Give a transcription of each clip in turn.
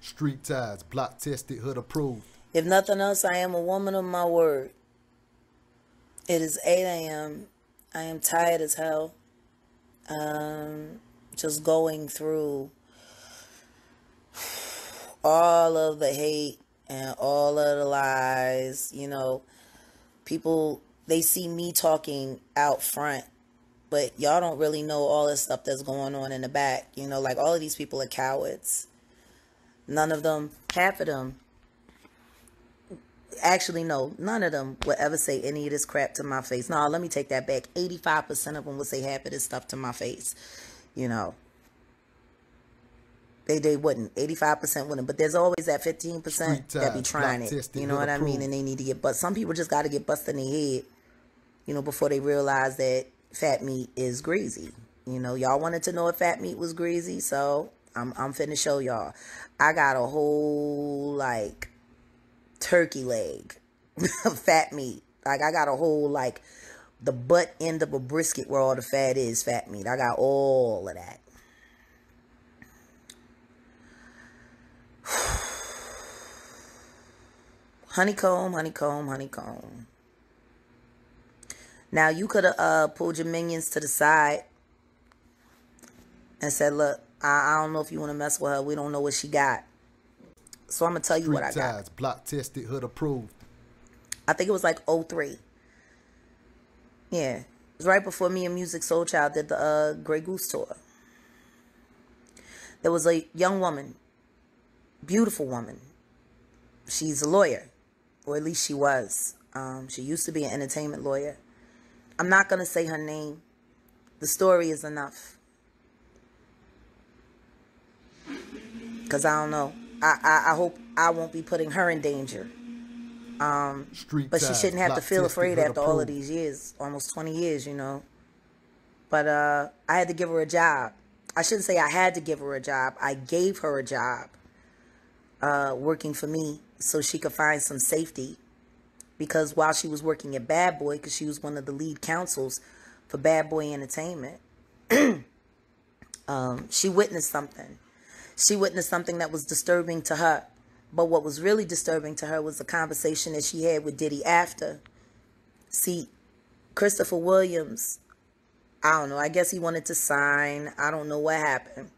Street ties, block tested, hood approved. If nothing else, I am a woman of my word. It is 8 a.m. I am tired as hell. Just going through all of the hate and all of the lies. You know, people, they see me talking out front, but y'all don't really know all the stuff that's going on in the back. You know, like all of these people are cowards. None of them, half of them, actually, no, none of them would ever say any of this crap to my face. No, let me take that back. 85% of them would say half of this stuff to my face. You know, they wouldn't. 85% wouldn't. But there's always that 15% that be trying it. You know what I mean? And they need to get busted. Some people just got to get busted in their head, you know, before they realize that fat meat is greasy. You know, y'all wanted to know if fat meat was greasy, so I'm finna show y'all. I got a whole, like, turkey leg of fat meat. Like, I got a whole, like, the butt end of a brisket where all the fat is fat meat. I got all of that. Honeycomb, honeycomb, honeycomb. Now, you could have pulled your minions to the side and said, look, I don't know if you want to mess with her. We don't know what she got. So I'm going to tell you what I got. Block tested, hood approved. I think it was like '03. Yeah. It was right before me and Music Soul Child did the Grey Goose tour. There was a young woman, beautiful woman. She's a lawyer, or at least she was. She used to be an entertainment lawyer. I'm not going to say her name. The story is enough. Because I don't know. I hope I won't be putting her in danger. But she shouldn't have to feel afraid after all of these years. Almost 20 years, you know. But I had to give her a job. I shouldn't say I had to give her a job. I gave her a job working for me so she could find some safety. Because while she was working at Bad Boy, because she was one of the lead counsels for Bad Boy Entertainment, she witnessed something. She witnessed something that was disturbing to her. But what was really disturbing to her was the conversation that she had with Diddy after. See, Christopher Williams, I don't know. I guess he wanted to sign. I don't know what happened.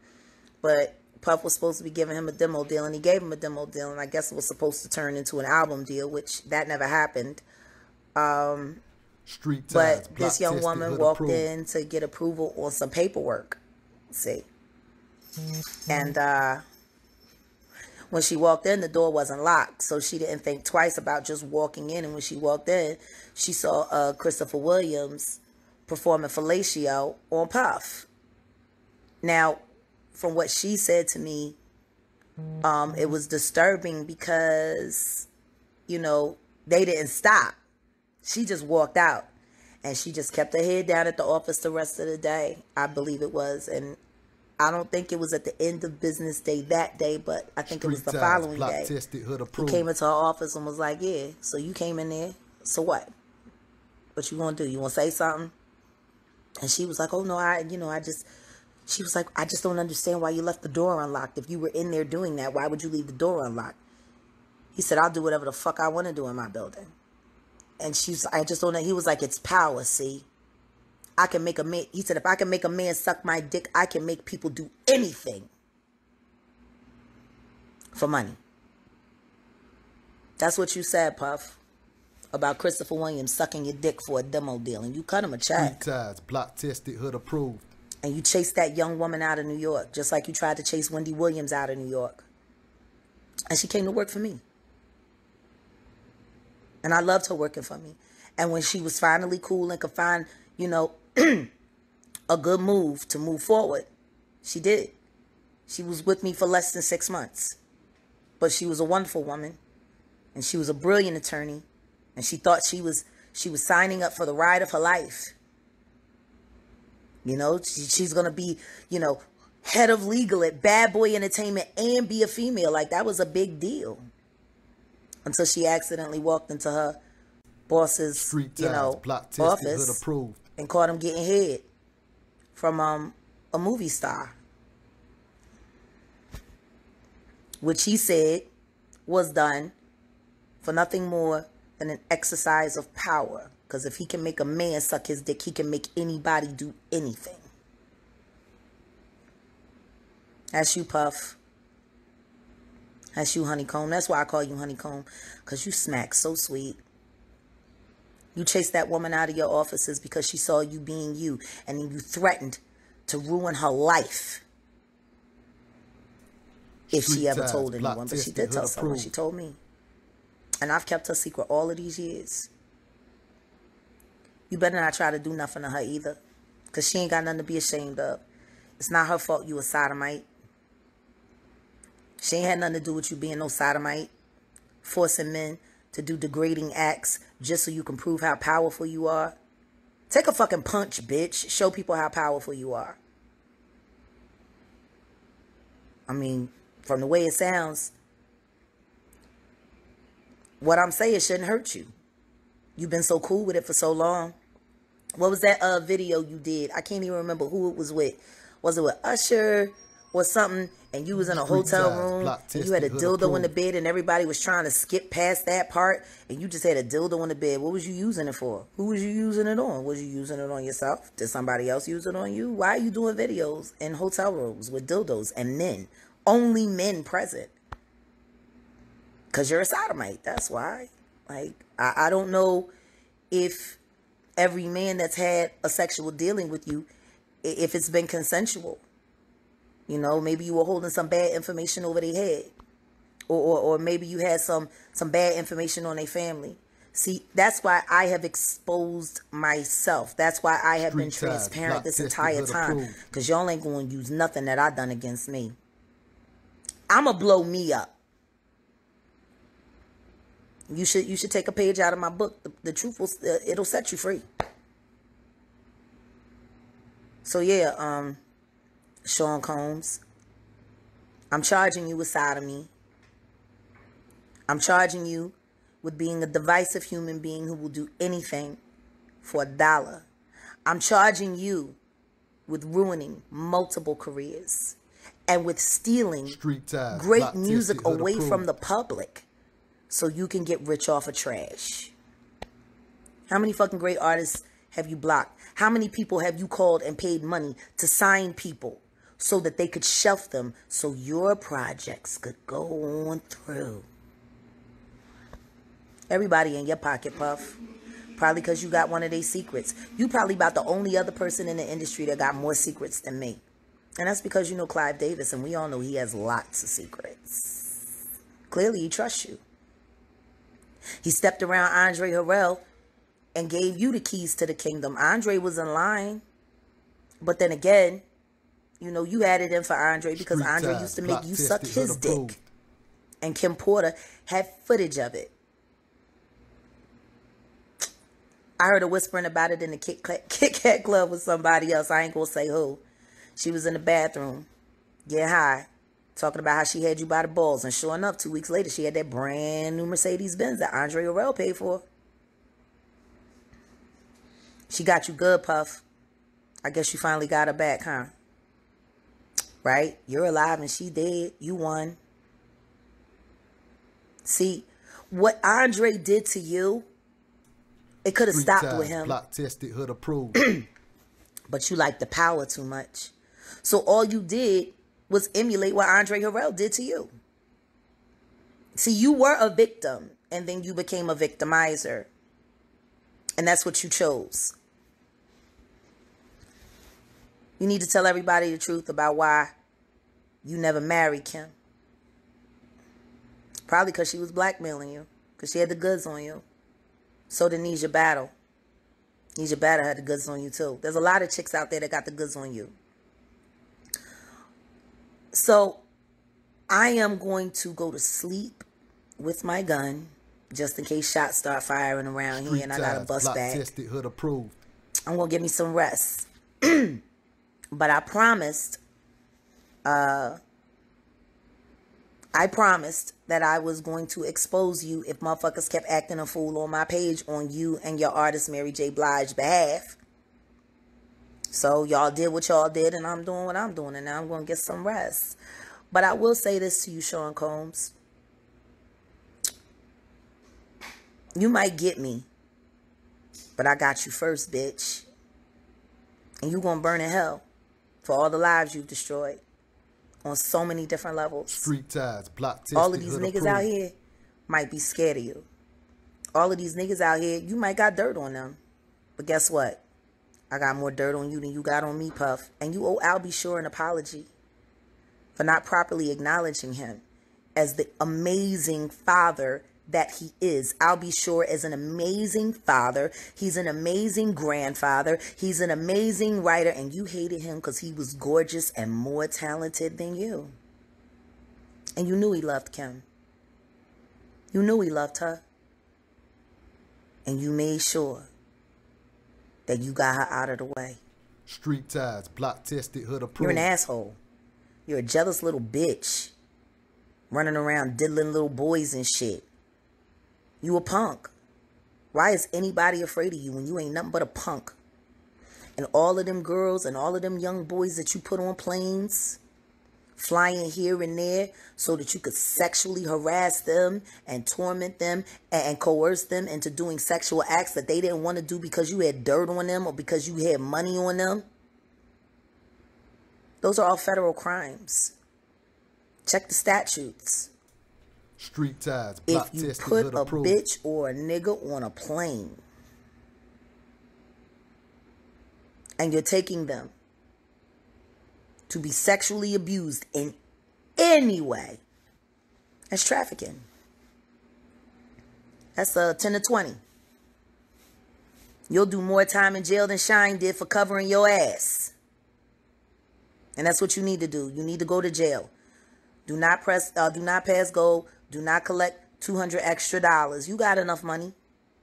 But Puff was supposed to be giving him a demo deal, and he gave him a demo deal. And I guess it was supposed to turn into an album deal, which that never happened. But this young woman walked in to get approval on some paperwork. See. And when she walked in, the door wasn't locked, so she didn't think twice about just walking in. And when she walked in, she saw Christopher Williams performing fellatio on Puff. Now, from what she said to me, it was disturbing because, you know, they didn't stop. She just walked out, and she just kept her head down at the office the rest of the day, I believe it was. And I don't think it was at the end of business day that day, but I think it was the following day. He came into her office and was like, yeah, so you came in there, so what? What you gonna do? You wanna say something? And she was like, oh no, she was like, I just don't understand why you left the door unlocked. If you were in there doing that, why would you leave the door unlocked? He said, I'll do whatever the fuck I want to do in my building. And I just don't know. He was like, it's power, see? I can make a man, he said, if I can make a man suck my dick, I can make people do anything for money. That's what you said, Puff, about Christopher Williams sucking your dick for a demo deal. And you cut him a check. Street ties, block tested, hood approved. And you chased that young woman out of New York, just like you tried to chase Wendy Williams out of New York. And she came to work for me. And I loved her working for me. And when she was finally cool and could find, you know, a good move to move forward, she did. She was with me for less than 6 months. But she was a wonderful woman. And she was a brilliant attorney. And she thought she was signing up for the ride of her life. You know, she's going to be, you know, head of legal at Bad Boy Entertainment and be a female. Like, that was a big deal. Until she accidentally walked into her boss's, you know, office and caught him getting head from a movie star. which he said was done for nothing more than an exercise of power. Because if he can make a man suck his dick, he can make anybody do anything. That's you, Puff. That's you, Honeycomb. That's why I call you Honeycomb. Because you smack so sweet. You chased that woman out of your offices because she saw you being you. And then you threatened to ruin her life if she ever told anyone. But she did tell someone. She told me. And I've kept her secret all of these years. You better not try to do nothing to her either. Because she ain't got nothing to be ashamed of. It's not her fault you a sodomite. She ain't had nothing to do with you being no sodomite. Forcing men to do degrading acts just so you can prove how powerful you are. Take a fucking punch, bitch. Show people how powerful you are. I mean, from the way it sounds, what I'm saying shouldn't hurt you. You've been so cool with it for so long. What was that video you did? I can't even remember who it was with. Was it with Usher or something? And you was in a hotel room and you had a dildo in the bed and everybody was trying to skip past that part and you just had a dildo in the bed. What was you using it for? Who was you using it on? Was you using it on yourself? Did somebody else use it on you? Why are you doing videos in hotel rooms with dildos and men? Only men present. Because you're a sodomite. That's why. Like, I don't know if every man that's had a sexual dealing with you, if it's been consensual. You know, maybe you were holding some bad information over their head. Or maybe you had some bad information on their family. See, that's why I have exposed myself. That's why I have been transparent this entire time. Because y'all ain't going to use nothing that I done against me. I'm going to blow me up. You should take a page out of my book. The truth will, it'll set you free. So yeah, Sean Combs, I'm charging you with sodomy. I'm charging you with being a divisive human being who will do anything for $1. I'm charging you with ruining multiple careers and with stealing great music away from the public so you can get rich off of trash. How many fucking great artists have you blocked? How many people have you called and paid money to sign people so that they could shelf them so your projects could go on through? Everybody in your pocket, Puff. Probably because you got one of their secrets. You probably about the only other person in the industry that got more secrets than me. And that's because you know Clive Davis, and we all know he has lots of secrets. Clearly, he trusts you. He stepped around Andre Harrell and gave you the keys to the kingdom. Andre was in line. But then again, you know, you had it in for Andre because Andre used to make you suck his dick. And Kim Porter had footage of it. I heard her whispering about it in the Kit Kat Club with somebody else. I ain't going to say who. She was in the bathroom, getting high, talking about how she had you by the balls. And sure enough, 2 weeks later, she had that brand new Mercedes-Benz that Andre Harrell paid for. She got you good, Puff. I guess you finally got her back, huh? Right? You're alive and she dead. You won. See, what Andre did to you, it could have stopped with him. Block tested, hood approved. But you like the power too much. So all you did was emulate what Andre Harrell did to you. See, you were a victim and then you became a victimizer. And that's what you chose. You need to tell everybody the truth about why you never married Kim. Probably because she was blackmailing you. Because she had the goods on you. So did Nisha Battle. Nisha Battle had the goods on you too. There's a lot of chicks out there that got the goods on you. So I am going to go to sleep with my gun just in case shots start firing around here and I got to bust back. Tested, hood approved. I'm going to give me some rest. But I promised that I was going to expose you if motherfuckers kept acting a fool on my page on you and your artist Mary J. Blige's behalf. So y'all did what y'all did and I'm doing what I'm doing and now I'm going to get some rest. But I will say this to you, Sean Combs. You might get me, but I got you first, bitch. And you gonna burn in hell for all the lives you've destroyed on so many different levels. Street ties, block tested, all of these hood niggas approved. out here might be scared of you. All of these niggas out here, you might got dirt on them. But guess what? I got more dirt on you than you got on me, Puff. And you owe Albie Shore an apology for not properly acknowledging him as the amazing father that he is. Albie Shore is an amazing father. He's an amazing grandfather. He's an amazing writer. And you hated him because he was gorgeous and more talented than you. And you knew he loved Kim. You knew he loved her. And you made sure that you got her out of the way. Street ties, block tested, hood approved. You're an asshole. You're a jealous little bitch. Running around diddling little boys and shit. You a punk. Why is anybody afraid of you when you ain't nothing but a punk? And all of them girls and all of them young boys that you put on planes, flying here and there so that you could sexually harass them and torment them and coerce them into doing sexual acts that they didn't want to do because you had dirt on them or because you had money on them. Those are all federal crimes. Check the statutes. Street ties, block if you tested, put hood a approved. bitch or a nigga on a plane and you're taking them to be sexually abused in any way, that's trafficking. That's 10 to 20. You'll do more time in jail than Shine did for covering your ass. And that's what you need to do. You need to go to jail. Do not pass go. Do not collect $200 extra. You got enough money.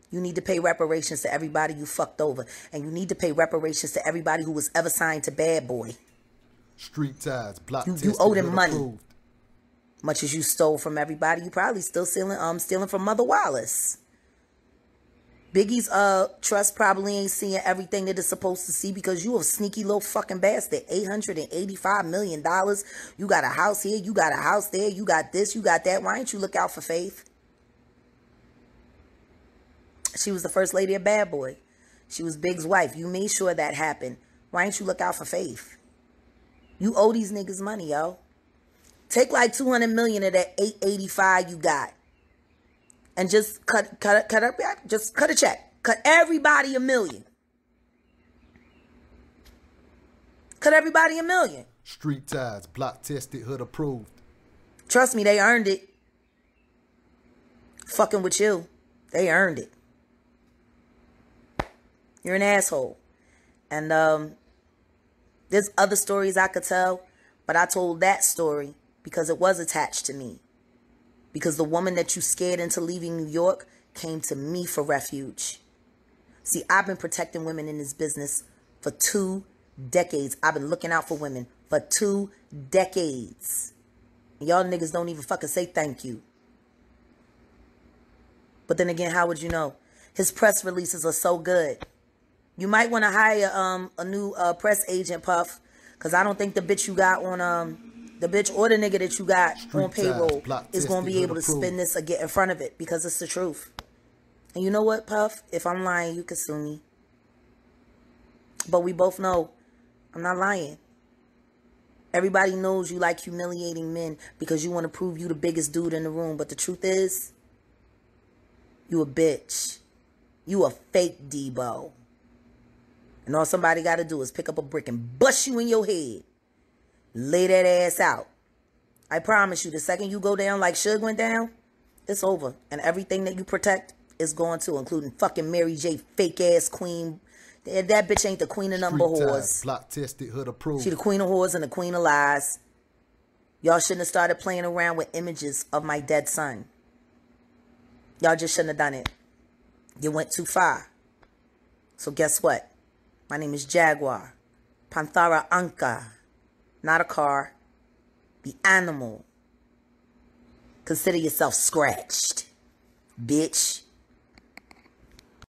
You need to pay reparations to everybody you fucked over. And you need to pay reparations to everybody who was ever signed to Bad Boy. Street ties, block You tested, owe them hood money. approved. Much as you stole from everybody, you probably still stealing from Mother Wallace. Biggie's trust probably ain't seeing everything that it's supposed to see because you a sneaky little fucking bastard. $885 million. You got a house here. You got a house there. You got this. You got that. Why ain't you look out for Faith? She was the first lady of Bad Boy. She was Big's wife. You made sure that happened. Why ain't you look out for Faith? You owe these niggas money, yo. Take like 200 million of that 885 you got. And just cut a check. Cut everybody $1 million. Cut everybody $1 million. Street ties, block tested, hood approved. Trust me, they earned it. Fucking with you. They earned it. You're an asshole. And there's other stories I could tell, but I told that story because it was attached to me. Because the woman that you scared into leaving New York came to me for refuge. See, I've been protecting women in this business for 2 decades. I've been looking out for women for 2 decades. Y'all niggas don't even fucking say thank you. But then again, how would you know? His press releases are so good. You might want to hire a new press agent, Puff. Because I don't think the bitch you got on... the bitch or the nigga that you got on payroll is going to be able to spin this or get in front of it because it's the truth. And you know what, Puff? If I'm lying, you can sue me. But we both know I'm not lying. Everybody knows you like humiliating men because you want to prove you the biggest dude in the room. But the truth is, you a bitch. You a fake Debo. And all somebody got to do is pick up a brick and bust you in your head. Lay that ass out. I promise you, the second you go down like Suge went down, it's over. And everything that you protect is going to, including fucking Mary J. fake ass queen. That bitch ain't the queen of number whores. Block tested, hood approved. She the queen of whores and the queen of lies. Y'all shouldn't have started playing around with images of my dead son. Y'all just shouldn't have done it. You went too far. So guess what? My name is Jaguar. Panthera Anka. Not a car. The animal. Consider yourself scratched. Bitch.